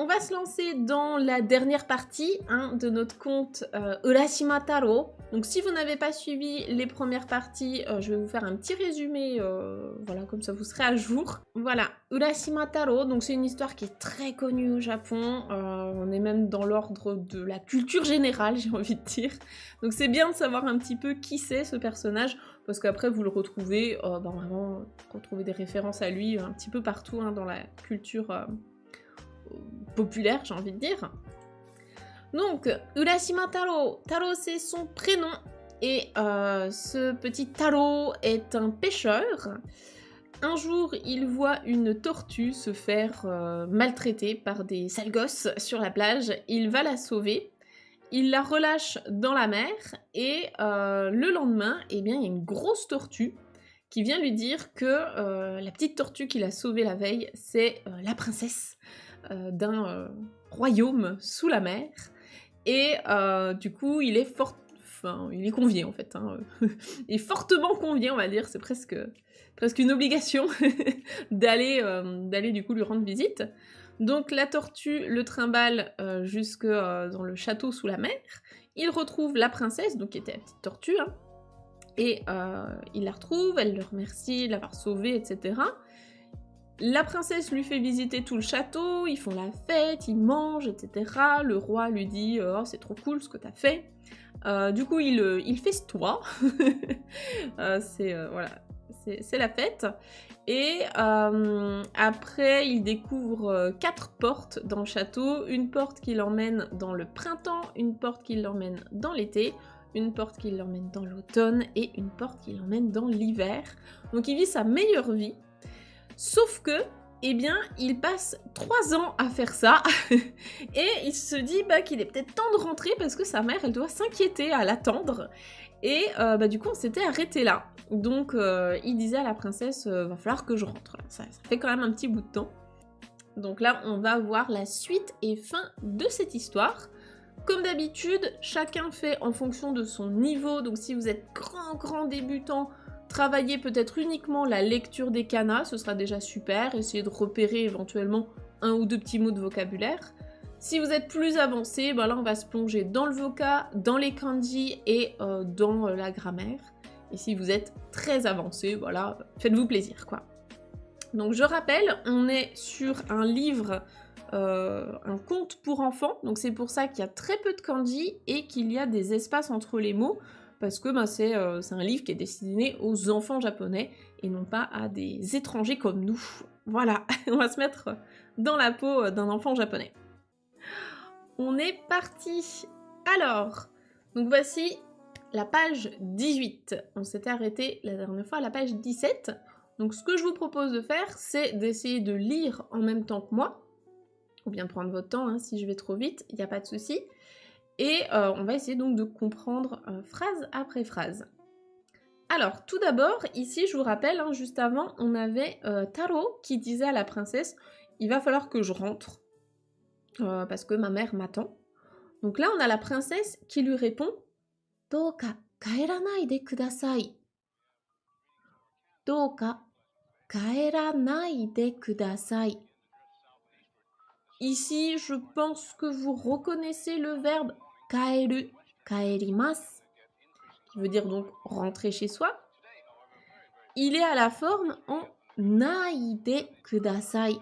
on va se lancer dans la dernière partie de notre conte Urashima Taro. Donc si vous n'avez pas suivi les premières parties, je vais vous faire un petit résumé, voilà, comme ça vous serez à jour. Voilà, Urashima Taro, donc c'est une histoire qui est très connue au Japon, on est même dans l'ordre de la culture générale, j'ai envie de dire. Donc c'est bien de savoir un petit peu qui c'est ce personnage, parce qu'après vous le retrouvez, vraiment, retrouvez des références à lui un petit peu partout dans la culture populaire, j'ai envie de dire. Donc, Urashima Taro. Taro, c'est son prénom. Et ce petit Taro est un pêcheur. Un jour, il voit une tortue se faire maltraiter par des sales gosses sur la plage. Il va la sauver. Il la relâche dans la mer. Et le lendemain, eh bien, il y a une grosse tortue qui vient lui dire que la petite tortue qu'il a sauvée la veille, c'est la princesse d'un royaume sous la mer. Et du coup, il est convié en fait. Il est fortement convié, on va dire. C'est presque une obligation d'aller du coup lui rendre visite. Donc la tortue le trimballe jusque dans le château sous la mer. Il retrouve la princesse, donc qui était la petite tortue. Et il la retrouve, elle le remercie de l'avoir sauvée, etc. La princesse lui fait visiter tout le château, ils font la fête, ils mangent, etc. Le roi lui dit « Oh, c'est trop cool ce que t'as fait ». Du coup, il festoie. Voilà, c'est la fête. Et après, il découvre 4 portes dans le château. Une porte qui l'emmène dans le printemps, une porte qui l'emmène dans l'été, une porte qui l'emmène dans l'automne et une porte qui l'emmène dans l'hiver. Donc il vit sa meilleure vie. Sauf que, eh bien, il passe 3 ans à faire ça, et il se dit qu'il est peut-être temps de rentrer parce que sa mère, elle doit s'inquiéter à l'attendre. Et du coup, on s'était arrêté là. Donc, il disait à la princesse, va falloir que je rentre. Ça fait quand même un petit bout de temps. Donc là, on va voir la suite et fin de cette histoire. Comme d'habitude, chacun fait en fonction de son niveau. Donc si vous êtes grand débutant, travaillez peut-être uniquement la lecture des kanas, ce sera déjà super. Essayez de repérer éventuellement 1 ou 2 petits mots de vocabulaire. Si vous êtes plus avancé, là on va se plonger dans le voca, dans les kanji et dans la grammaire. Et si vous êtes très avancé, voilà, faites-vous plaisir quoi. Donc je rappelle, on est sur un livre, un conte pour enfants, donc c'est pour ça qu'il y a très peu de kanji et qu'il y a des espaces entre les mots, parce que c'est un livre qui est destiné aux enfants japonais et non pas à des étrangers comme nous. Voilà, on va se mettre dans la peau d'un enfant japonais. On est parti. Alors, donc voici la page 18. On s'était arrêté la dernière fois à la page 17. Donc ce que je vous propose de faire, c'est d'essayer de lire en même temps que moi, ou bien de prendre votre temps, si je vais trop vite, il n'y a pas de souci. Et on va essayer donc de comprendre phrase après phrase. Alors, tout d'abord, ici, je vous rappelle, juste avant, on avait Taro qui disait à la princesse « Il va falloir que je rentre, parce que ma mère m'attend. » Donc là, on a la princesse qui lui répond « Douka kaeranai de kudasai. Douka kaeranai de kudasai. » Ici, je pense que vous reconnaissez le verbe kaeru, kaerimasu, qui veut dire donc rentrer chez soi. Il est à la forme en nai de kudasai.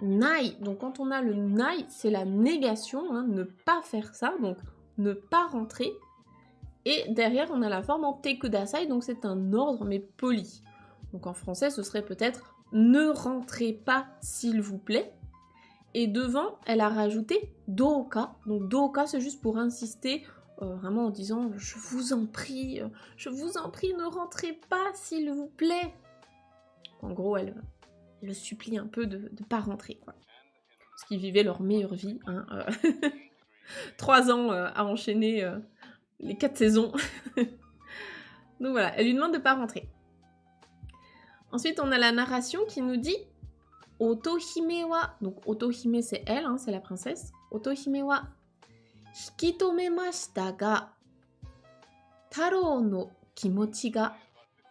Nai, donc quand on a le nai, c'est la négation, ne pas faire ça, donc ne pas rentrer. Et derrière, on a la forme en te kudasai, donc c'est un ordre mais poli. Donc en français, ce serait peut-être ne rentrez pas s'il vous plaît. Et devant, elle a rajouté douka. Donc douka, c'est juste pour insister, vraiment en disant « Je vous en prie, ne rentrez pas, s'il vous plaît ». En gros, elle le supplie un peu de ne pas rentrer, quoi. Parce qu'ils vivaient leur meilleure vie. 3 ans à enchaîner les 4 saisons. Donc voilà, elle lui demande de ne pas rentrer. Ensuite, on a la narration qui nous dit Otohime wa, donc Otohime c'est elle, c'est la princesse. Otohime wa hikitomemashita ga Taro no kimochi ga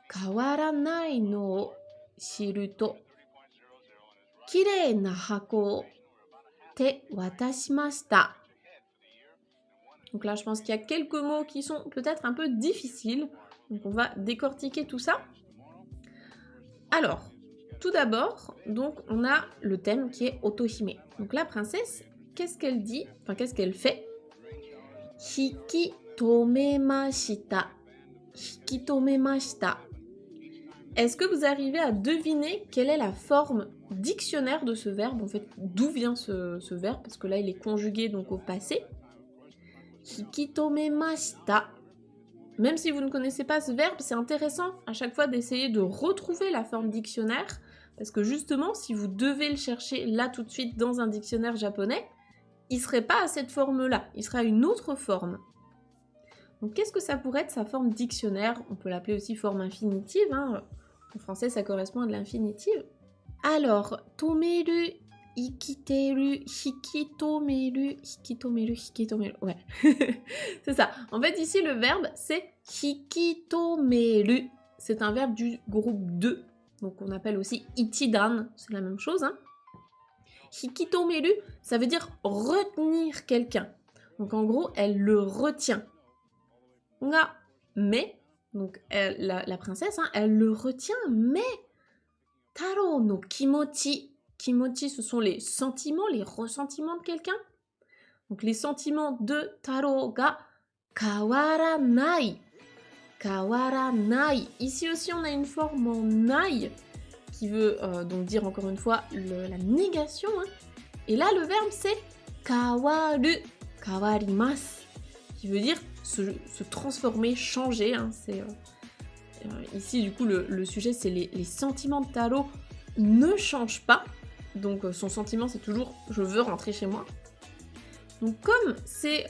kawaranai no o shiru to kirei na hako o te watashimashita. Donc là, je pense qu'il y a quelques mots qui sont peut-être un peu difficiles. Donc on va décortiquer tout ça. Alors, tout d'abord, donc on a le thème qui est Otohime. Donc la princesse, qu'est-ce qu'elle dit? Enfin, qu'est-ce qu'elle fait? Hikitomemashita. Hikitomemashita. Est-ce que vous arrivez à deviner quelle est la forme dictionnaire de ce verbe? En fait, d'où vient ce verbe? Parce que là, il est conjugué donc au passé. Hikitomemashita. Même si vous ne connaissez pas ce verbe, c'est intéressant à chaque fois d'essayer de retrouver la forme dictionnaire, parce que justement, si vous devez le chercher là tout de suite dans un dictionnaire japonais, il ne serait pas à cette forme-là, il serait à une autre forme. Donc qu'est-ce que ça pourrait être sa forme dictionnaire? On peut l'appeler aussi forme infinitive, hein. En français ça correspond à de l'infinitive. Alors, tomeru, ikiteru, hikitomeru, hikitomeru, ouais. C'est ça. En fait, ici, le verbe, c'est hikitomeru. C'est un verbe du groupe 2. Donc, on appelle aussi ichidan. C'est la même chose, hein. Hikitomeru, ça veut dire retenir quelqu'un. Donc, en gros, elle le retient. Nga, mais, donc, la princesse, hein, elle le retient, mais Taro no kimochi. Kimochi, ce sont les sentiments, les ressentiments de quelqu'un. Donc les sentiments de Taro ga kawaranai. Kawaranai. Ici aussi, on a une forme en nai qui veut donc dire encore une fois la négation. Hein. Et là, le verbe c'est kawaru. Kawarimasu. Qui veut dire se transformer, changer. Hein. C'est ici, du coup, le sujet, c'est les sentiments de Taro ne changent pas. Donc, son sentiment, c'est toujours « je veux rentrer chez moi ». Donc, comme ces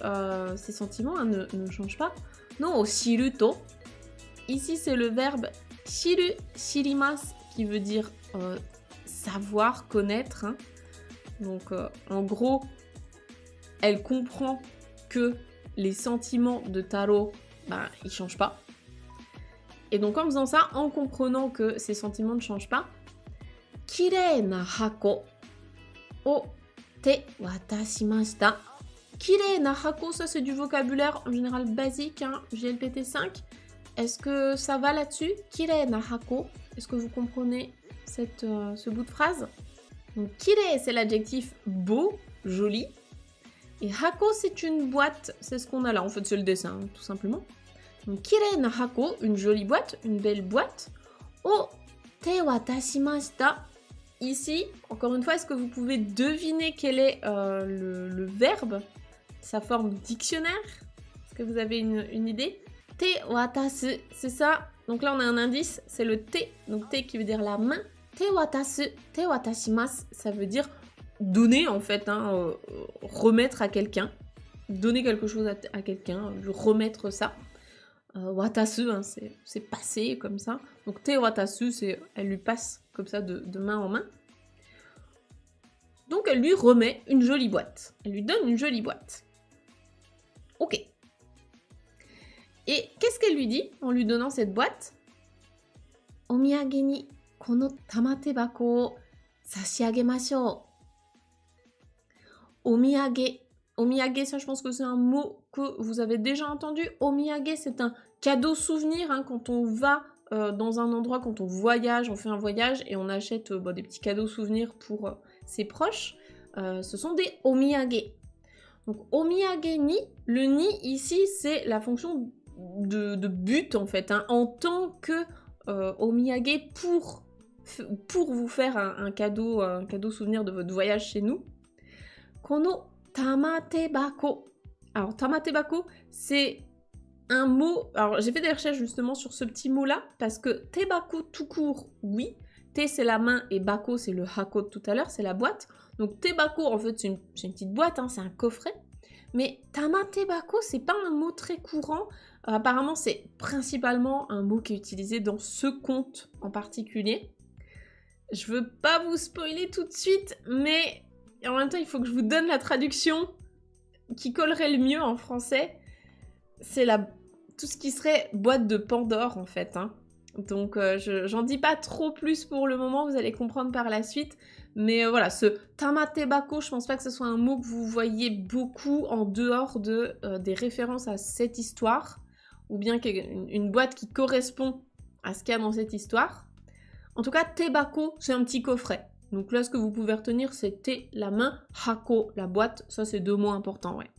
sentiments hein, ne changent pas, no shiru to, ici, c'est le verbe « shiru shirimasu » qui veut dire savoir, connaître. Hein. Donc, en gros, elle comprend que les sentiments de Taro, ben, ils changent pas. Et donc en faisant ça, en comprenant que ces sentiments ne changent pas, kirei na hako o te watashimashita. Kirei na hako, ça c'est du vocabulaire en général basique, hein, GLPT 5. Est-ce que ça va là-dessus? Kirei na hako. Est-ce que vous comprenez ce bout de phrase? Donc kirei, c'est l'adjectif beau, joli. Et hako, c'est une boîte. C'est ce qu'on a là. En fait, c'est le dessin, hein, tout simplement. Donc, kirei na hako, une jolie boîte, une belle boîte. O te watashimashita. Ici, encore une fois, est-ce que vous pouvez deviner quel est le verbe, sa forme dictionnaire? Est-ce que vous avez une idée? Te watasu, c'est ça. Donc là, on a un indice, c'est le te. Donc te qui veut dire la main. Te watasu, te watashimasu, ça veut dire donner en fait, hein, remettre à quelqu'un. Donner quelque chose à quelqu'un, lui remettre ça. Watasu, hein, c'est passer comme ça. Donc te watasu, c'est elle lui passe comme ça de main en main. Donc elle lui remet une jolie boîte. Elle lui donne une jolie boîte. Ok. Et qu'est-ce qu'elle lui dit en lui donnant cette boîte? Omiyage ni kono tamatebako o sashiagemashou. Omiyage. Omiyage, ça je pense que c'est un mot que vous avez déjà entendu. Omiyage, c'est un cadeau souvenir hein, quand on va dans un endroit, quand on voyage, on fait un voyage et on achète des petits cadeaux souvenirs pour ses proches. Ce sont des omiyage. Donc omiyage ni, le ni ici c'est la fonction de but en fait, hein, en tant que omiyage pour vous faire un cadeau souvenir de votre voyage chez nous. Kono tamatebako. Alors, tamatebako, c'est un mot... Alors, j'ai fait des recherches justement sur ce petit mot-là, parce que tebako tout court, oui. Te, c'est la main, et bako, c'est le hako de tout à l'heure, c'est la boîte. Donc, tebako, en fait, c'est une petite boîte, hein, c'est un coffret. Mais tamatebako, c'est pas un mot très courant. Apparemment, c'est principalement un mot qui est utilisé dans ce conte en particulier. Je veux pas vous spoiler tout de suite, mais... Et en même temps, il faut que je vous donne la traduction qui collerait le mieux en français. C'est tout ce qui serait boîte de Pandore, en fait. Hein. Donc j'en dis pas trop plus pour le moment, vous allez comprendre par la suite. Mais voilà, ce tamatebako, je pense pas que ce soit un mot que vous voyez beaucoup en dehors des références à cette histoire, ou bien une boîte qui correspond à ce qu'il y a dans cette histoire. En tout cas, tebako, c'est un petit coffret. Donc là, ce que vous pouvez retenir, c'est te, la main, hako, la boîte. Ça, c'est 2 mots importants, ouais.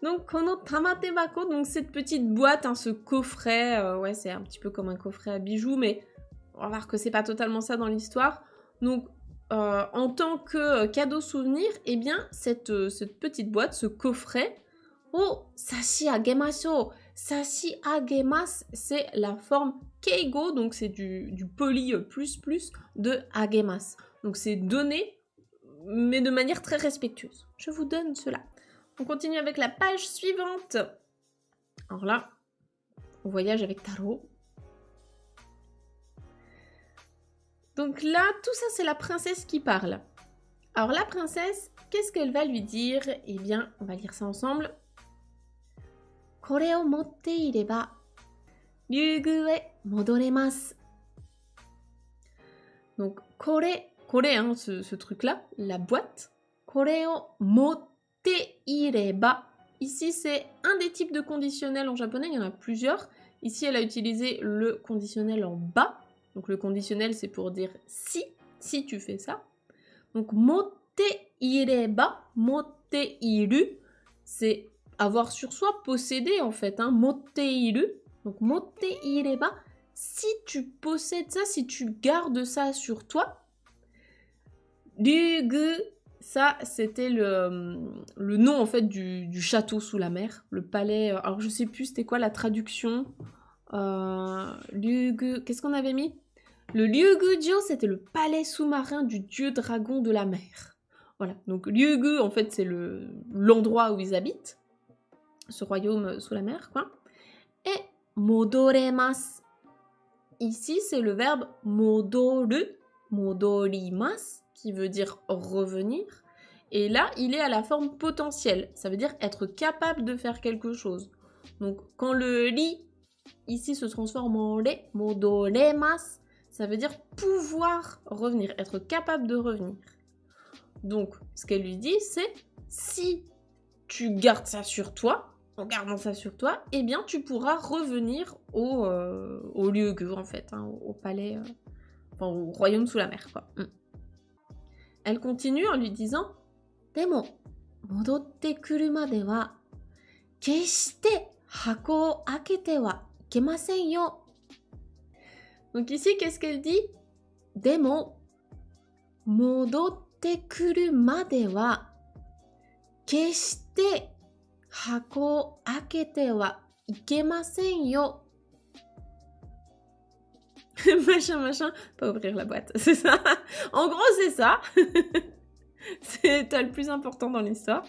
Donc, kono tamatebako, donc cette petite boîte, hein, ce coffret, ouais, c'est un petit peu comme un coffret à bijoux, mais on va voir que c'est pas totalement ça dans l'histoire. Donc, en tant que cadeau souvenir, eh bien, cette petite boîte, ce coffret, oh, sashi agemashou. Sashi agemas, c'est la forme keigo, donc c'est du poli plus de agemas. Donc c'est donné, mais de manière très respectueuse. Je vous donne cela. On continue avec la page suivante. Alors là, on voyage avec Taro. Donc là, tout ça, c'est la princesse qui parle. Alors la princesse, qu'est-ce qu'elle va lui dire? Eh bien, on va lire ça ensemble. Kore o motte ireba, ryugu e modoremasu. Donc, kore, hein, ce truc-là, la boîte. Kore o motte ireba. Ici, c'est un des types de conditionnels en japonais, il y en a plusieurs. Ici, elle a utilisé le conditionnel en bas. Donc, le conditionnel, c'est pour dire si tu fais ça. Donc, motte ireba, motte iru, c'est avoir sur soi, posséder en fait, hein, motte iru. Donc, motte ireba, si tu possèdes ça, si tu gardes ça sur toi. Ryugu, ça, c'était le nom en fait du château sous la mer, le palais. Alors, je sais plus c'était quoi la traduction. Ryugu, qu'est-ce qu'on avait mis? Le Ryugu-jo, c'était le palais sous-marin du dieu dragon de la mer. Voilà, donc Ryugu, en fait, c'est l'endroit où ils habitent, ce royaume sous la mer, quoi. Et modoremasu. Ici, c'est le verbe modoru, modorimasu, qui veut dire revenir. Et là, il est à la forme potentielle. Ça veut dire être capable de faire quelque chose. Donc, quand le ri, ici, se transforme en re, modoremasu, ça veut dire pouvoir revenir, être capable de revenir. Donc, ce qu'elle lui dit, c'est si tu gardes ça sur toi, en gardant ça sur toi, eh bien, tu pourras revenir au Ryugu, en fait, hein, au palais, enfin, au royaume sous la mer, quoi. Elle continue en lui disant « Demo, modotte kuru made wa, keshite hako o akete wa ikemasen yo. » Donc ici, qu'est-ce qu'elle dit? « Demo, modotte kuru made wa, keshite hako o akete wa ikemasen yo. » machin, pas ouvrir la boîte, c'est ça. En gros, c'est ça. C'est le plus important dans l'histoire.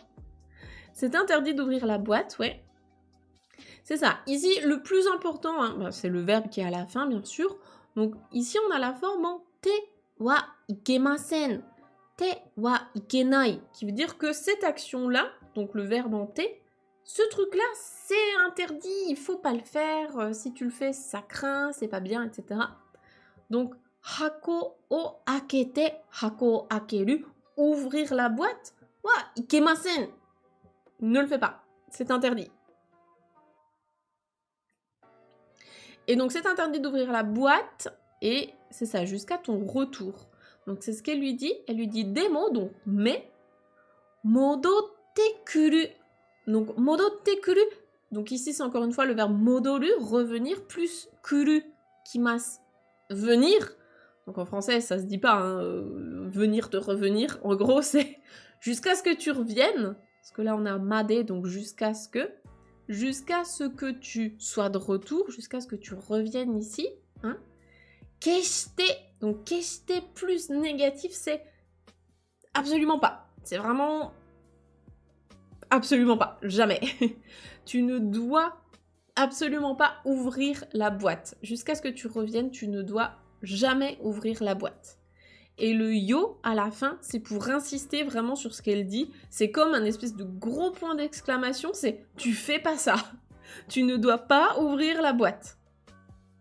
C'est interdit d'ouvrir la boîte, ouais. C'est ça. Ici, le plus important, hein, c'est le verbe qui est à la fin, bien sûr. Donc, ici, on a la forme en te wa ikemasen. Te wa ikenai, qui veut dire que cette action-là, donc le verbe en te, ce truc-là, c'est interdit, il faut pas le faire, si tu le fais, ça craint, c'est pas bien, etc. Donc, hako o akete, hako o akeru, ouvrir la boîte, wa ikemasen, ne le fais pas, c'est interdit. Et donc, c'est interdit d'ouvrir la boîte, et c'est ça, jusqu'à ton retour. Donc, c'est ce qu'elle lui dit, demo, donc mais, modotte kuru. Donc, modotte kuru, donc ici, c'est encore une fois le verbe modoru, revenir, plus kuru, kimasu, venir. Donc, en français, ça se dit pas, hein, venir, de revenir. En gros, c'est jusqu'à ce que tu reviennes, parce que là, on a made, donc jusqu'à ce que tu sois de retour, jusqu'à ce que tu reviennes ici, hein. Keshite, donc keshite plus négatif, c'est absolument pas. C'est vraiment absolument pas, jamais. Tu ne dois absolument pas ouvrir la boîte. Jusqu'à ce que tu reviennes, tu ne dois jamais ouvrir la boîte. Et le yo, à la fin, c'est pour insister vraiment sur ce qu'elle dit. C'est comme un espèce de gros point d'exclamation, c'est « tu fais pas ça ». Tu ne dois pas ouvrir la boîte.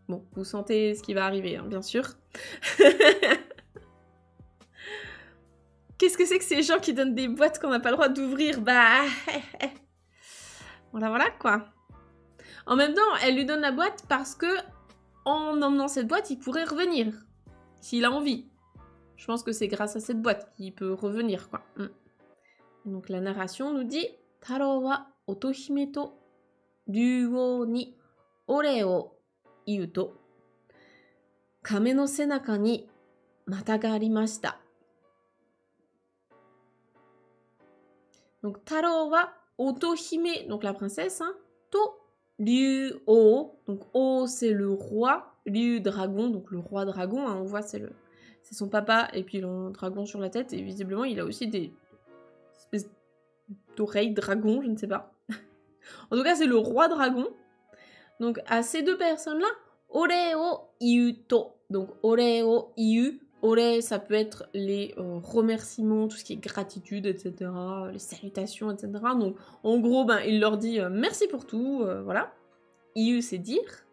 Bon, vous sentez ce qui va arriver, hein, bien sûr. Qu'est-ce que c'est que ces gens qui donnent des boîtes qu'on n'a pas le droit d'ouvrir? Bah... voilà, quoi. En même temps, elle lui donne la boîte parce que, en emmenant cette boîte, il pourrait revenir. S'il a envie. Je pense que c'est grâce à cette boîte qu'il peut revenir, quoi. Donc la narration nous dit « Taro wa otohime to ryuo ni ore o iu to kame no senaka ni mata ga arimashita » Donc Taro wa otohime, donc la princesse, hein, to ryuo, donc O c'est le roi, Ryu dragon, donc le roi dragon, hein, on voit c'est son papa et puis le dragon sur la tête et visiblement il a aussi des espèces d'oreilles dragon, je ne sais pas. En tout cas c'est le roi dragon. Donc à ces deux personnes-là, ore o iu to. Donc ore o iu, ore ça peut être les remerciements, tout ce qui est gratitude, etc. Les salutations, etc. Donc en gros, ben, il leur dit merci pour tout, voilà. Iu c'est dire.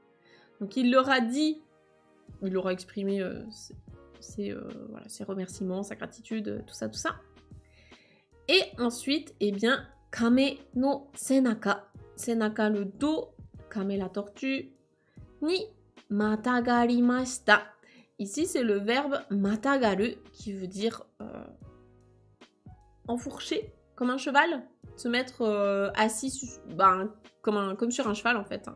Donc il leur a dit, il leur a exprimé voilà, ses remerciements, sa gratitude, tout ça, tout ça. Et ensuite, eh bien, kame no senaka. Senaka le dos, kame la tortue, ni matagarimashita. Ici, c'est le verbe matagaru qui veut dire enfourcher, comme un cheval, se mettre assis comme sur un cheval en fait, hein.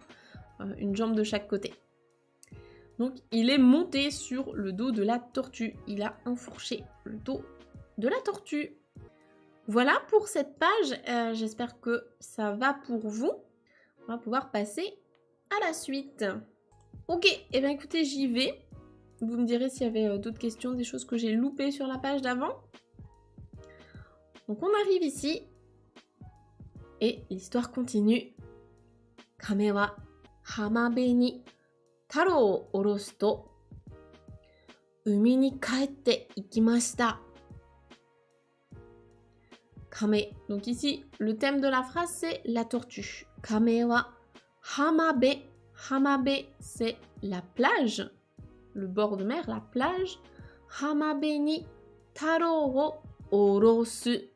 Une jambe de chaque côté. Donc, il est monté sur le dos de la tortue. Il a enfourché le dos de la tortue. Voilà pour cette page. J'espère que ça va pour vous. On va pouvoir passer à la suite. Ok, et bien écoutez, j'y vais. Vous me direz s'il y avait d'autres questions, des choses que j'ai loupées sur la page d'avant. Donc, on arrive ici. Et l'histoire continue. Kame wa hamabe ni taro o orosu to umi ni kaette ikimashita. Kame. Donc ici, le thème de la phrase, c'est la tortue. Kame wa hamabe. Hamabe, c'est la plage, le bord de mer, la plage. Hamabe ni taro o orosu.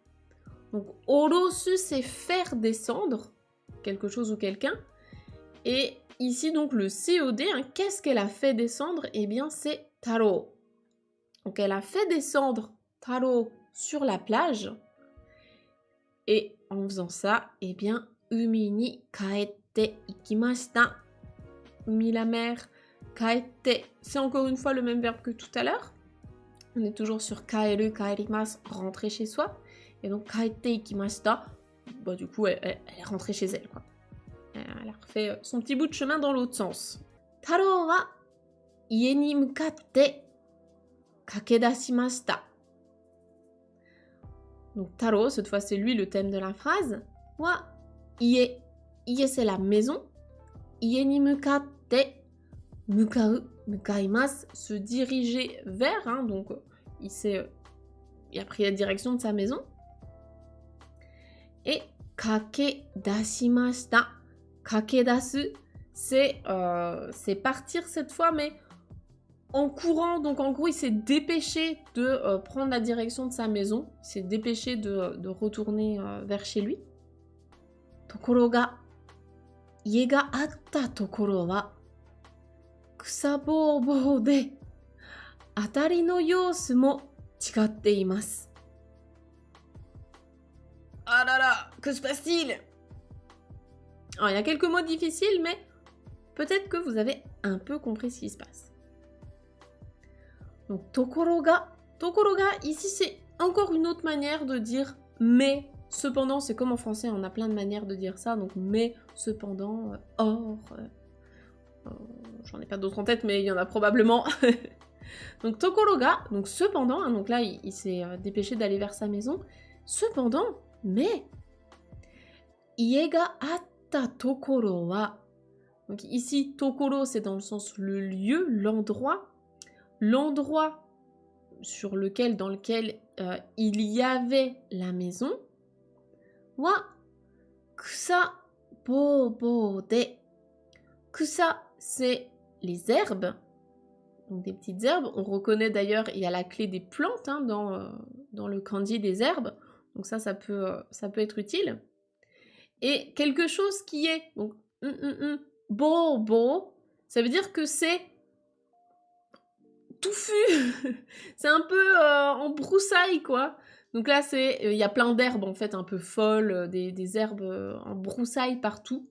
Donc orosu, c'est faire descendre quelque chose ou quelqu'un. Et ici, donc, le COD, hein, qu'est-ce qu'elle a fait descendre? Eh bien, c'est Taro. Donc, elle a fait descendre Taro sur la plage. Et en faisant ça, eh bien, umi ni kaette ikimashita. Umi, la mer, kaette, c'est encore une fois le même verbe que tout à l'heure. On est toujours sur kaeru, kaerimasu, rentrer chez soi. Et donc, kaette ikimashita, bah, du coup, elle est rentrée chez elle, quoi. Elle a refait son petit bout de chemin dans l'autre sens. Taro wa ie ni mukatte kakedashimashita. Donc Taro, cette fois c'est lui le thème de la phrase. Wa ie. Ie c'est la maison. Ie ni mukatte. Mukau, mukaimasu, se diriger vers. Hein, donc il a pris la direction de sa maison. Et kakedashimashita. Kakedasu, c'est partir cette fois, mais en courant. Donc en gros, il s'est dépêché de prendre la direction de sa maison. Il s'est dépêché de retourner vers chez lui. Tokoro ga ie ga atta tokoro wa kusa boubou de atari no yousu mo chigatte imasu. Ah là là, que se passe-t-il? Alors, il y a quelques mots difficiles, mais peut-être que vous avez un peu compris ce qui se passe. Donc, tokoro ga, ici, c'est encore une autre manière de dire mais, cependant, c'est comme en français, on a plein de manières de dire ça, donc mais, cependant, or, j'en ai pas d'autres en tête, mais il y en a probablement. Donc, tokoro ga, donc cependant, hein, donc là, il s'est dépêché d'aller vers sa maison, cependant, mais, ie ga atta tokoro wa. Donc ici, tokoro, c'est dans le sens le lieu, l'endroit dans lequel il y avait la maison. Wa kusa bobo de. Kusa, c'est les herbes, donc des petites herbes. On reconnaît d'ailleurs, il y a la clé des plantes hein, dans le kanji des herbes, donc ça peut être utile. Et quelque chose qui est, donc, bobo, ça veut dire que c'est touffu, c'est un peu en broussailles, quoi. Donc là, il y a plein d'herbes, en fait, un peu folles, des herbes en broussailles partout.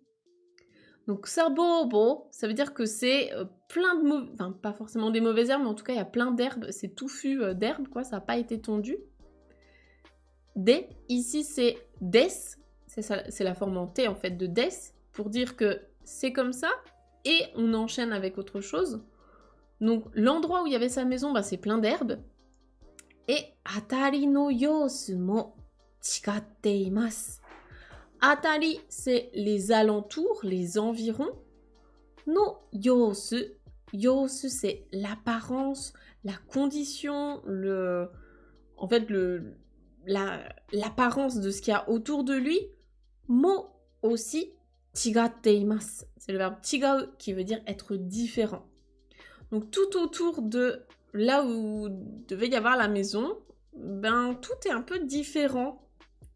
Donc ça, bobo, ça veut dire que c'est plein de enfin, pas forcément des mauvaises herbes, mais en tout cas, il y a plein d'herbes, c'est touffu d'herbes, quoi, ça n'a pas été tondu. Des, ici, c'est des, c'est la forme en T, en fait, de des, pour dire que c'est comme ça, et on enchaîne avec autre chose. Donc, l'endroit où il y avait sa maison, bah, c'est plein d'herbes. Et atari no yosu mo chigatte imasu. Atari, c'est les alentours, les environs. No yosu. Yosu, c'est l'apparence, la condition, en fait, l'apparence de ce qu'il y a autour de lui. Mo aussi, chigatte imasu. C'est le verbe chigau qui veut dire être différent. Donc tout autour de là où devait y avoir la maison, ben tout est un peu différent,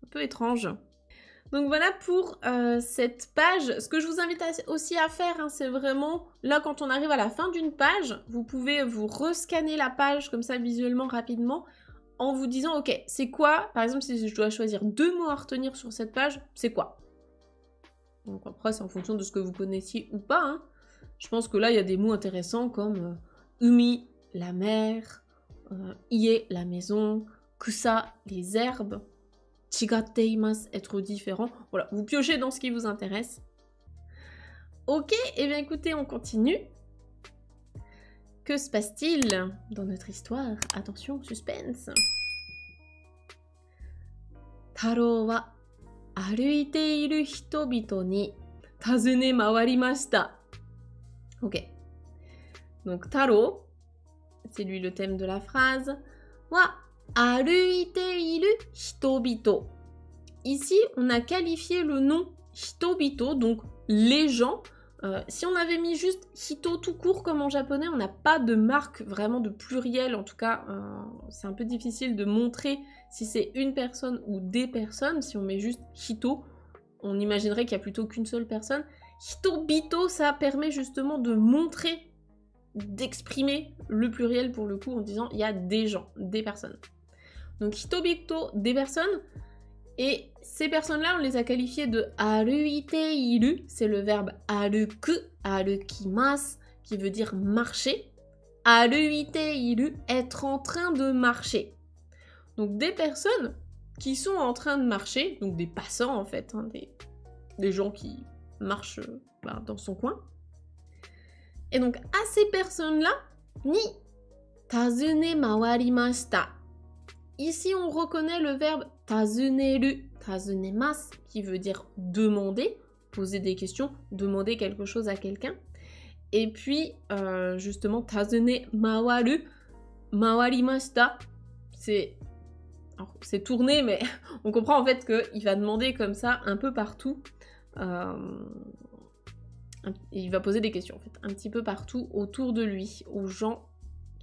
un peu étrange. Donc voilà pour cette page. Ce que je vous invite aussi à faire, hein, c'est vraiment, là quand on arrive à la fin d'une page, vous pouvez vous rescanner la page comme ça visuellement rapidement en vous disant, ok, c'est quoi, par exemple si je dois choisir 2 mots à retenir sur cette page, c'est quoi? Donc après c'est en fonction de ce que vous connaissiez ou pas, hein. Je pense que là, il y a des mots intéressants comme umi, la mer, ie, la maison, kusa, les herbes, chigatte imasu, être différent. Voilà, vous piochez dans ce qui vous intéresse. Ok, et bien écoutez, on continue. Que se passe-t-il dans notre histoire? Attention, suspense. Taro wa aruite iru hitobito ni tazune mawarimashita. Ok. Donc, Taro, c'est lui le thème de la phrase. Wa aruite iru hitobito. Ici, on a qualifié le nom hitobito, donc les gens. Si on avait mis juste hito tout court comme en japonais, on n'a pas de marque vraiment de pluriel. En tout cas, c'est un peu difficile de montrer si c'est une personne ou des personnes. Si on met juste hito, on imaginerait qu'il n'y a plutôt qu'une seule personne. Hitobito, ça permet justement de montrer, d'exprimer le pluriel pour le coup en disant il y a des gens, des personnes. Donc hitobito, des personnes, et ces personnes-là, on les a qualifiées de aruite iru, c'est le verbe aruku, arukimasu, qui veut dire marcher. Aruite iru, être en train de marcher. Donc des personnes qui sont en train de marcher, donc des passants en fait, hein, des gens qui marchent dans son coin. Et donc à ces personnes-là, ni tazune mawarimashita. Ici on reconnaît le verbe tazuneru, tazunemasu, qui veut dire demander, poser des questions, demander quelque chose à quelqu'un. Et puis justement tazune mawaru, mawarimashita, c'est tourné, mais on comprend en fait qu'il va demander comme ça un peu partout. Il va poser des questions en fait, un petit peu partout autour de lui, aux gens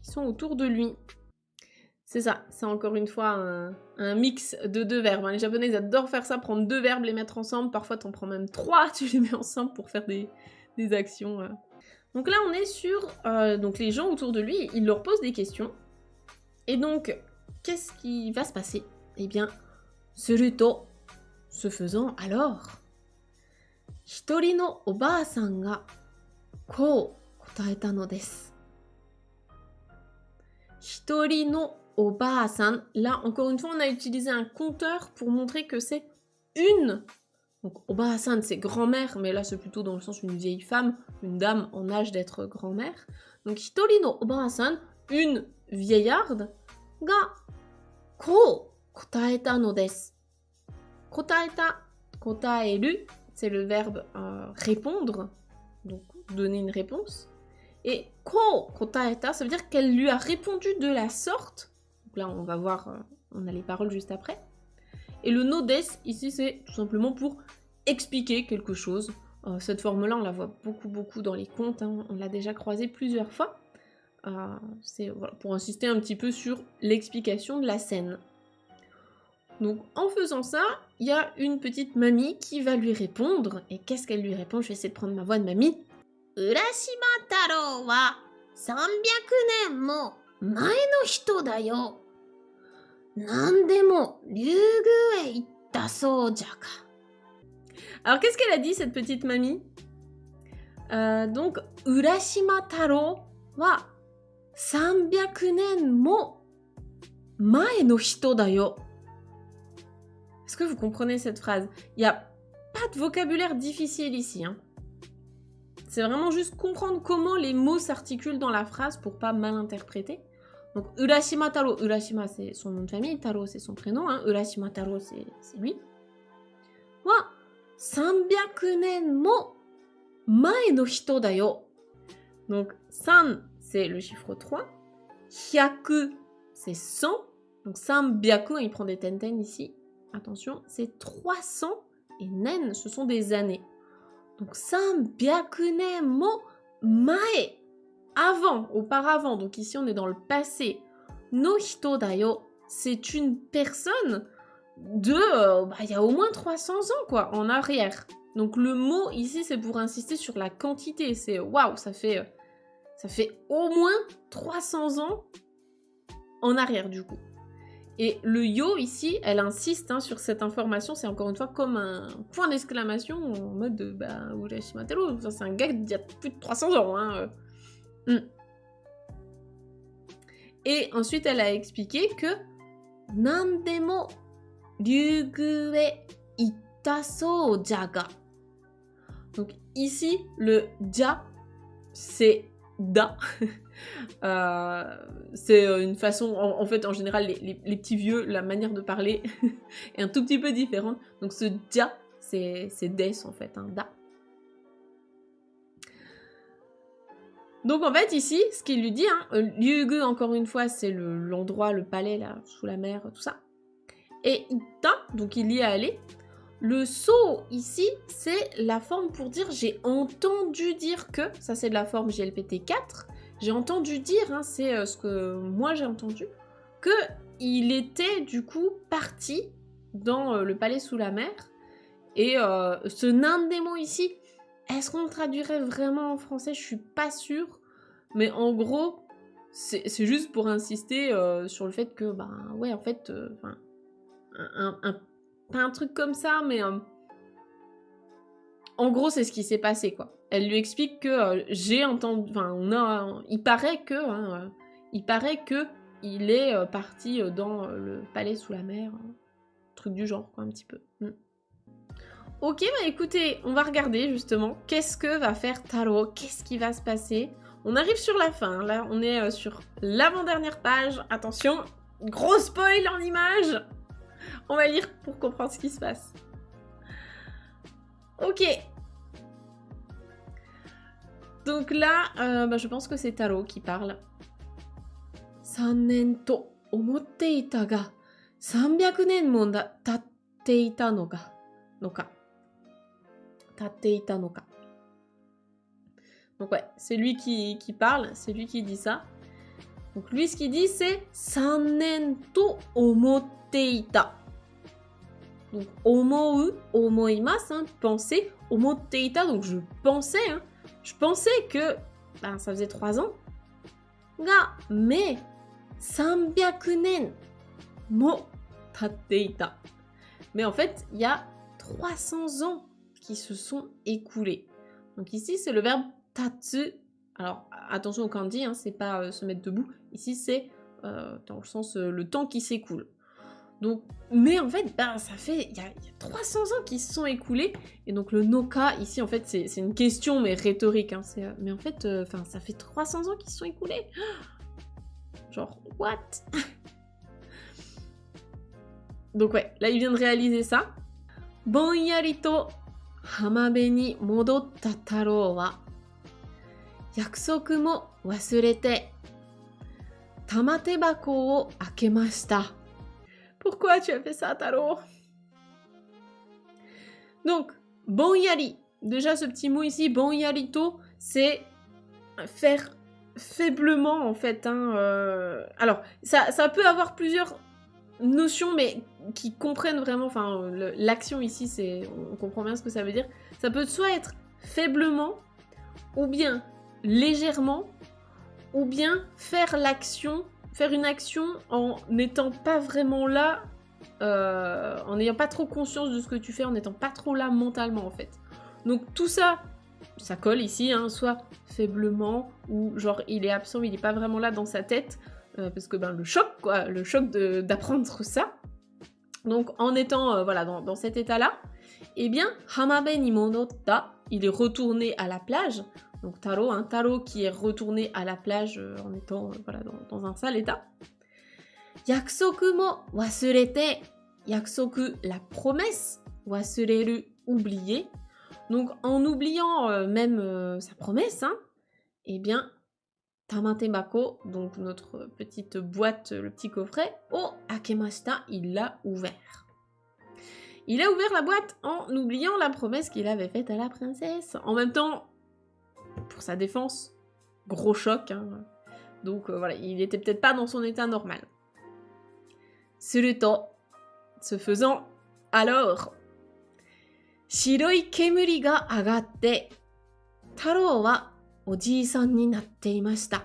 qui sont autour de lui. C'est ça, c'est encore une fois un mix de 2 verbes. Les Japonais ils adorent faire ça, prendre 2 verbes, les mettre ensemble. Parfois t'en prends même 3, tu les mets ensemble pour faire des actions. Donc là on est sur donc les gens autour de lui, il leur pose des questions. Et donc, qu'est-ce qui va se passer? Eh bien, suruto, ce faisant, alors, hitori no oba-san ga kou kotaeta no desu. Hitori no oba-san, là encore une fois on a utilisé un compteur pour montrer que c'est une. Donc oba-san c'est grand-mère, mais là c'est plutôt dans le sens une vieille femme, une dame en âge d'être grand-mère. Donc hitori no oba-san, une vieillarde, ga kou kotaeta no desu. Kotaeta, kotaeru, c'est le verbe répondre, donc donner une réponse. Et ko kotaeta, ça veut dire qu'elle lui a répondu de la sorte. Donc là, on va voir, on a les paroles juste après. Et le no des, ici, c'est tout simplement pour expliquer quelque chose. Cette forme-là, on la voit beaucoup dans les contes, hein, on l'a déjà croisée plusieurs fois. C'est voilà, pour insister un petit peu sur l'explication de la scène. Donc en faisant ça, il y a une petite mamie qui va lui répondre. Et qu'est-ce qu'elle lui répond? Je vais essayer de prendre ma voix de mamie. Urashima Taro wa 300年も前の人だよ。何でも竜宮へ行ったそうじゃか。Alors qu'est-ce qu'elle a dit cette petite mamie? Donc Urashima Taro wa 300年も前の人だよ。Est-ce que vous comprenez cette phrase? Il n'y a pas de vocabulaire difficile ici. Hein. C'est vraiment juste comprendre comment les mots s'articulent dans la phrase pour pas mal interpréter. Donc, Urashima Taro. Urashima, c'est son nom de famille. Taro, c'est son prénom. Hein. Urashima Taro, c'est lui. Wa 300年も前の人だよ. Donc, 3, c'est le chiffre 3. 100, c'est 100. Donc, 300, il prend des tenten ici. Attention, c'est 300 et nen, ce sont des années. Donc 300 年も前, avant, auparavant. Donc ici, on est dans le passé. No hito da yo, c'est une personne de, il y a au moins 300 ans, quoi, en arrière. Donc le mot ici, c'est pour insister sur la quantité. C'est waouh, ça fait au moins 300 ans en arrière, du coup. Et le yo ici, elle insiste sur cette information, c'est encore une fois comme un point d'exclamation en mode Urashima Taro, ça c'est un gars d'il y a plus de 300 ans. Hein. Et ensuite elle a expliqué que Nandemo ryugu e itta sou jaga. Donc ici, le ja, c'est da. C'est une façon, en fait, en général, les petits vieux, la manière de parler est un tout petit peu différente. Donc ce ja, c'est des, en fait, da. Donc en fait, ici, ce qu'il lui dit, Ryugu, encore une fois, c'est l'endroit, le palais, là, sous la mer, tout ça. Et ita, donc il y est allé. Le so, ici, c'est la forme pour dire j'ai entendu dire que, ça c'est de la forme GLPT 4, j'ai entendu dire, c'est ce que moi j'ai entendu, qu'il était du coup parti dans le palais sous la mer. Et ce nandemo ici, est-ce qu'on le traduirait vraiment en français? Je suis pas sûre. Mais en gros, c'est juste pour insister sur le fait que, ouais, en fait, pas un truc comme ça, mais en gros, c'est ce qui s'est passé, quoi. Elle lui explique que j'ai entendu... Enfin, il paraît que il est parti dans le palais sous la mer. Truc du genre, quoi, un petit peu. Ok, écoutez, on va regarder, justement, qu'est-ce que va faire Taro? Qu'est-ce qui va se passer? On arrive sur la fin, là, on est sur l'avant-dernière page. Attention, gros spoil en images. On va lire pour comprendre ce qui se passe. Ok. Donc là, je pense que c'est Taro qui parle. 3年と思っていたが、300年も経っていたのか。Donc ouais, c'est lui qui parle, c'est lui qui dit ça. Donc lui, ce qu'il dit, c'est 3年と思っていた. Donc, 思う, 思います, penser, 思っていた, donc je pensais, je pensais que ça faisait 3 ans. Ga, mais 300年も経っていた. Mais en fait, il y a 300 ans qui se sont écoulés. Donc ici, c'est le verbe tatsu. Alors, attention au kanji, c'est pas se mettre debout. Ici, c'est dans le sens le temps qui s'écoule. Donc, mais en fait, il y a 300 ans qui se sont écoulés. Et donc, le noka, ici, en fait, c'est une question, mais rhétorique. Mais en fait, ça fait 300 ans qui se sont écoulés. Genre, what? Donc, ouais, là, il vient de réaliser ça. Bonyari to hamabe ni modotta Taro wa yakusoku mo wasurete tamatebako o akemashita. Pourquoi tu as fait ça, Taro? Donc, bonyari. déjà ce petit mot ici, bon-yarito, c'est faire faiblement en fait. Alors, ça peut avoir plusieurs notions, mais qui comprennent vraiment, enfin, l'action ici, on comprend bien ce que ça veut dire. Ça peut soit être faiblement, ou bien légèrement, ou bien faire une action en n'étant pas vraiment là, en n'ayant pas trop conscience de ce que tu fais, en n'étant pas trop là mentalement en fait. Donc tout ça, ça colle ici, hein, soit faiblement, ou genre il est absent, il n'est pas vraiment là dans sa tête, parce que le choc, quoi, le choc d'apprendre ça. Donc en étant voilà, dans cet état-là, eh bien, hamabe ni monotta, il est retourné à la plage. Donc Taro, un Taro qui est retourné à la plage en étant voilà, dans un sale état. Yakusoku mo wasurete, yakusoku, la promesse, wasureru, oublier. Donc en oubliant même sa promesse, hein, eh bien, tamatebako, donc notre petite boîte, le petit coffret, o akemashita, il l'a ouvert. Il a ouvert la boîte en oubliant la promesse qu'il avait faite à la princesse. En même temps, pour sa défense, gros choc, hein. Donc voilà, il était peut-être pas dans son état normal. Suruto, ce faisant, alors, shiroi kemuri ga agatte, Taro wa oji-san ni natte imashita.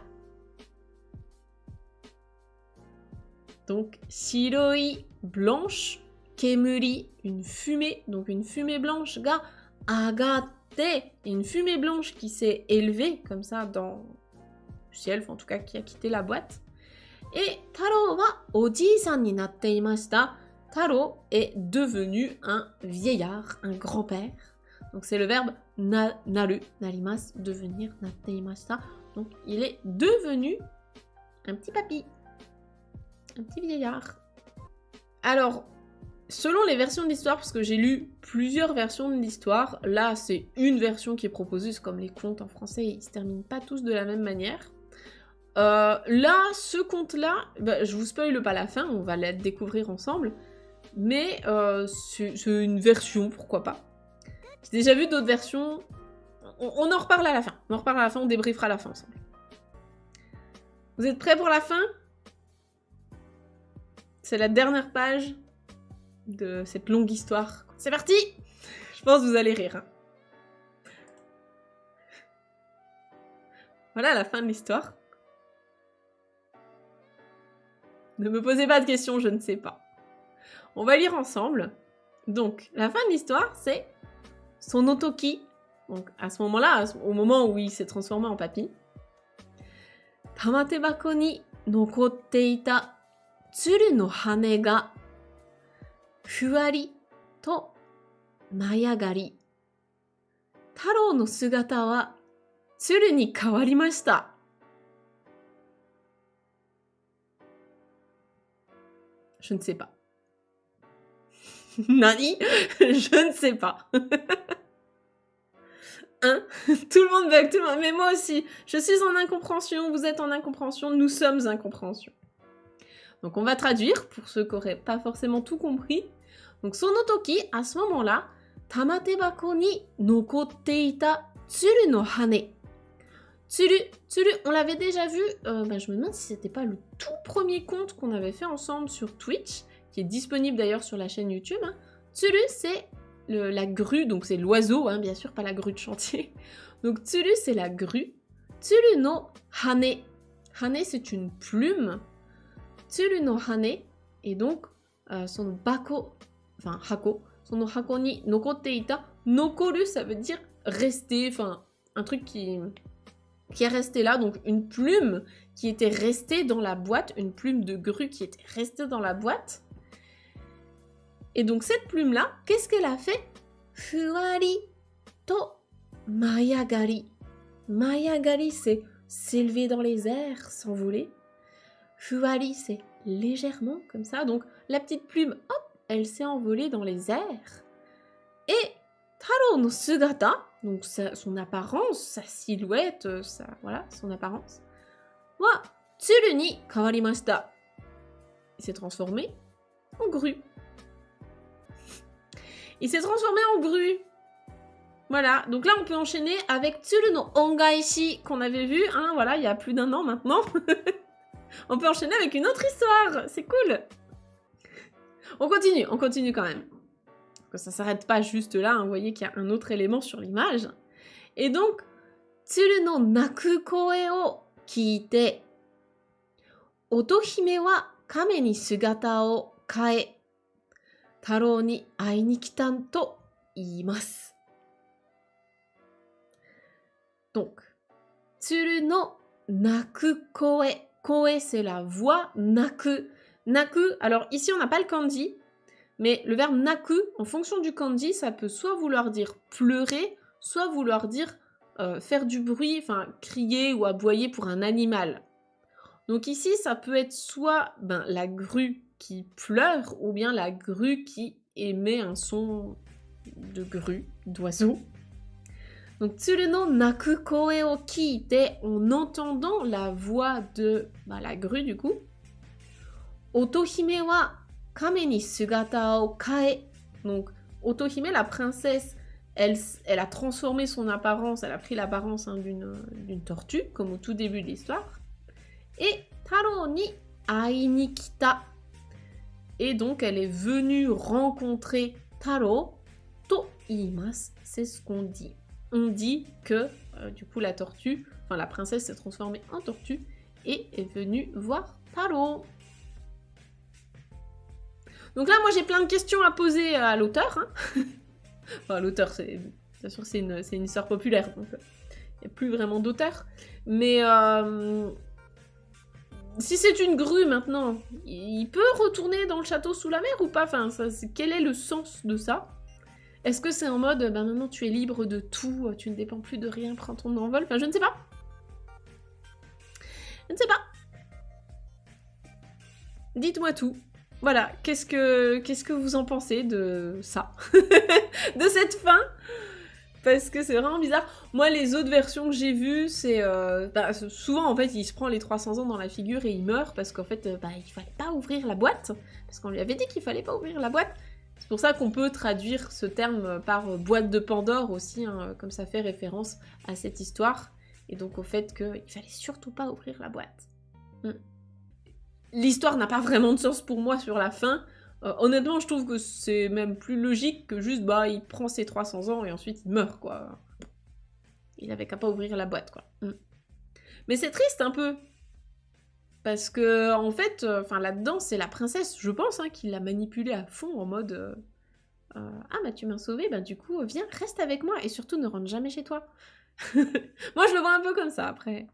Donc, shiroi, blanche, kemuri, une fumée, donc une fumée blanche, ga agatte, une fumée blanche qui s'est élevée comme ça dans le ciel, enfin, en tout cas qui a quitté la boîte. Et Taro wa oji-san ni natte imashita. Taro est devenu un vieillard, un grand-père. Donc c'est le verbe naru, narimasu, devenir, natte imashita. Donc il est devenu un petit papy, un petit vieillard. Alors, selon les versions de l'histoire, parce que j'ai lu plusieurs versions de l'histoire, là c'est une version qui est proposée, c'est comme les contes en français, ils se terminent pas tous de la même manière. Là, ce conte-là, je vous spoile pas la fin, on va la découvrir ensemble, mais c'est une version, pourquoi pas. J'ai déjà vu d'autres versions, on en reparle à la fin, on débriefera à la fin ensemble. Vous êtes prêts pour la fin? C'est la dernière page de cette longue histoire. C'est parti! Je pense que vous allez rire. Hein. Voilà la fin de l'histoire. Ne me posez pas de questions, je ne sais pas. On va lire ensemble. Donc, la fin de l'histoire, c'est Sonotoki. Donc, à ce moment-là, au moment où il s'est transformé en papy. Tamatebako ni nokotte ita tsuru no hane ga fuwari to mayagari. Taro no sugata wa tsuru ni kawarimashita. Je ne sais pas. Nani? Je ne sais pas. Hein? Tout le monde bug, tout le monde. Mais moi aussi. Je suis en incompréhension, vous êtes en incompréhension, nous sommes incompréhension. Donc on va traduire pour ceux qui n'auraient pas forcément tout compris. Donc Sonotoki, à ce moment-là, Tamatebako ni nokotte ita tsuru no hane. Tsuru, on l'avait déjà vu, je me demande si c'était pas le tout premier conte qu'on avait fait ensemble sur Twitch, qui est disponible d'ailleurs sur la chaîne YouTube. Hein. Tsuru, c'est la grue, donc c'est l'oiseau, hein, bien sûr, pas la grue de chantier. Donc tsuru, c'est la grue. Tsuru no hane. Hane, c'est une plume. Tsuru no hane, et donc son bako, enfin hako, son hako ni nokotte ita. Nokoru, ça veut dire rester, enfin un truc qui est resté là, donc une plume qui était restée dans la boîte, une plume de grue qui était restée dans la boîte. Et donc cette plume-là, qu'est-ce qu'elle a fait? Fuwari to mayagari. Mayagari, c'est s'élever dans les airs, s'envoler. Fuwari, c'est légèrement, comme ça. Donc la petite plume, hop, elle s'est envolée dans les airs. Et Taro no sugata, donc son apparence, sa silhouette, voilà, son apparence, wa tsuru ni kawarimashita. Il s'est transformé en grue. Il s'est transformé en grue. Voilà, donc là on peut enchaîner avec Tsuru no Ongaishi qu'on avait vu, hein, voilà, il y a plus d'1 an maintenant. On peut enchaîner avec une autre histoire, c'est cool. On continue quand même. Parce que ça s'arrête pas juste là, hein, vous voyez qu'il y a un autre élément sur l'image. Et donc, Tsuru no naku koe o kiite, Otohime wa kame ni sugata o kae, Taro ni ai ni kitan to iimasu. Donc, Tsuru no naku koe. Koe, c'est la voix. Naku. Naku, alors ici, on n'a pas le kanji, mais le verbe naku, en fonction du kanji, ça peut soit vouloir dire pleurer, soit vouloir dire faire du bruit, enfin crier ou aboyer pour un animal. Donc ici, ça peut être soit la grue qui pleure, ou bien la grue qui émet un son de grue, d'oiseau. Donc, Tsuru no naku koe o kiite, en entendant la voix de la grue du coup. Otohime wa kame ni sugata o kae. Donc, Otohime, la princesse, elle a transformé son apparence, elle a pris l'apparence d'une tortue, comme au tout début de l'histoire. Et Taro ni ai ni kita. Et donc, elle est venue rencontrer Taro to iimasu, c'est ce qu'on dit. On dit que, du coup, la princesse s'est transformée en tortue et est venue voir Taro. Donc là, moi, j'ai plein de questions à poser à l'auteur. Hein. Enfin, l'auteur, bien sûr, c'est une histoire populaire, donc il n'y a plus vraiment d'auteur. Mais si c'est une grue, maintenant, il peut retourner dans le château sous la mer ou pas? Enfin, quel est le sens de ça? Est-ce que c'est en mode, maintenant tu es libre de tout, tu ne dépends plus de rien, prends ton envol? Enfin, je ne sais pas. Je ne sais pas. Dites-moi tout. Voilà, qu'est-ce que vous en pensez de ça? De cette fin? Parce que c'est vraiment bizarre. Moi, les autres versions que j'ai vues, c'est... souvent, en fait, il se prend les 300 ans dans la figure et il meurt parce qu'en fait, il fallait pas ouvrir la boîte. Parce qu'on lui avait dit qu'il fallait pas ouvrir la boîte. C'est pour ça qu'on peut traduire ce terme par boîte de Pandore aussi, hein, comme ça fait référence à cette histoire, et donc au fait qu'il fallait surtout pas ouvrir la boîte. L'histoire n'a pas vraiment de sens pour moi sur la fin. Honnêtement, je trouve que c'est même plus logique que juste, il prend ses 300 ans et ensuite il meurt, quoi. Il avait qu'à pas ouvrir la boîte, quoi. Mais c'est triste un peu. Parce que, en fait, là-dedans, c'est la princesse, je pense, hein, qui l'a manipulée à fond en mode ah, tu m'as sauvée, du coup, viens, reste avec moi et surtout ne rentre jamais chez toi. Moi, je le vois un peu comme ça après.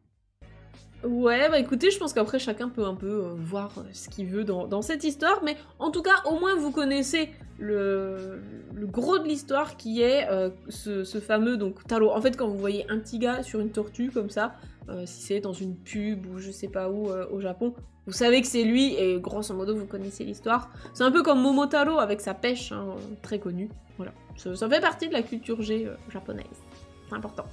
Ouais, écoutez, je pense qu'après, chacun peut un peu voir ce qu'il veut dans cette histoire, mais en tout cas, au moins, vous connaissez le gros de l'histoire qui est ce fameux Taro. En fait, quand vous voyez un petit gars sur une tortue comme ça, si c'est dans une pub ou je sais pas où au Japon, vous savez que c'est lui et grosso modo, vous connaissez l'histoire. C'est un peu comme Momotaro avec sa pêche, hein, très connue. Voilà, ça fait partie de la culture G japonaise. C'est important.